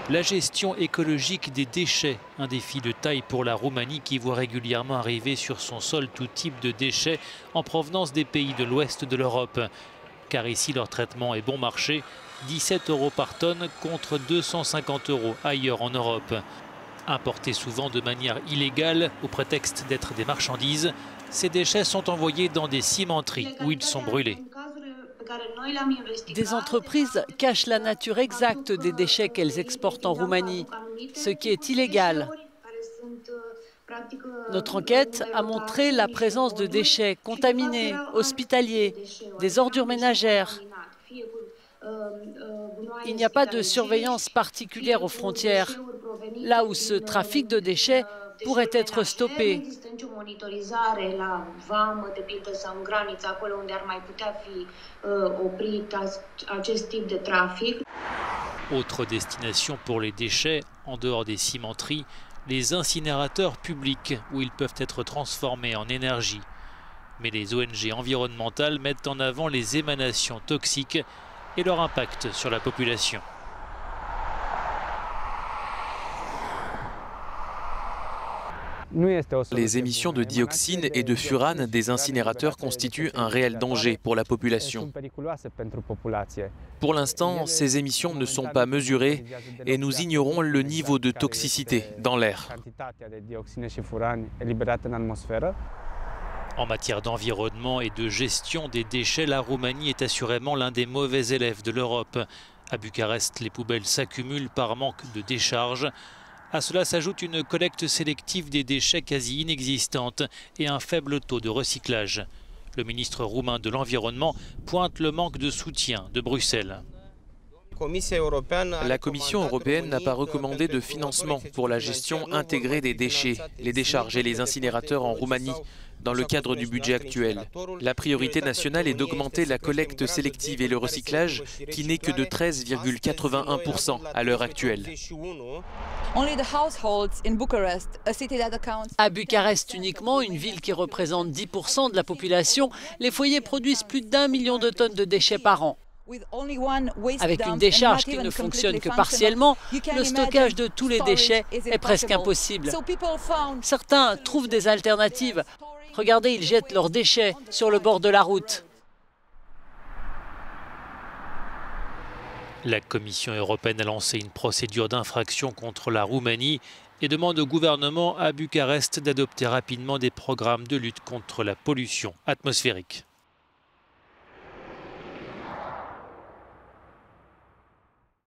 La gestion écologique des déchets, un défi de taille pour la Roumanie qui voit régulièrement arriver sur son sol tout type de déchets en provenance des pays de l'ouest de l'Europe. Car ici leur traitement est bon marché, 17 € par tonne contre 250 € ailleurs en Europe. Importés souvent de manière illégale au prétexte d'être des marchandises, ces déchets sont envoyés dans des cimenteries où ils sont brûlés. Des entreprises cachent la nature exacte des déchets qu'elles exportent en Roumanie, ce qui est illégal. Notre enquête a montré la présence de déchets contaminés, hospitaliers, des ordures ménagères. Il n'y a pas de surveillance particulière aux frontières, là où ce trafic de déchets pourrait être stoppé. Autre destination pour les déchets, en dehors des cimenteries, les incinérateurs publics où ils peuvent être transformés en énergie. Mais les ONG environnementales mettent en avant les émanations toxiques et leur impact sur la population. Les émissions de dioxine et de furane des incinérateurs constituent un réel danger pour la population. Pour l'instant, ces émissions ne sont pas mesurées et nous ignorons le niveau de toxicité dans l'air. En matière d'environnement et de gestion des déchets, la Roumanie est assurément l'un des mauvais élèves de l'Europe. À Bucarest, les poubelles s'accumulent par manque de décharge. À cela s'ajoute une collecte sélective des déchets quasi inexistante et un faible taux de recyclage. Le ministre roumain de l'Environnement pointe le manque de soutien de Bruxelles. La Commission européenne n'a pas recommandé de financement pour la gestion intégrée des déchets, les décharges et les incinérateurs en Roumanie, dans le cadre du budget actuel. La priorité nationale est d'augmenter la collecte sélective et le recyclage, qui n'est que de 13,81% à l'heure actuelle. À Bucarest uniquement, une ville qui représente 10% de la population, les foyers produisent plus d'1 million de tonnes de déchets par an. Avec une décharge qui ne fonctionne que partiellement, le stockage de tous les déchets est presque impossible. Certains trouvent des alternatives. Regardez, ils jettent leurs déchets sur le bord de la route. La Commission européenne a lancé une procédure d'infraction contre la Roumanie et demande au gouvernement à Bucarest d'adopter rapidement des programmes de lutte contre la pollution atmosphérique.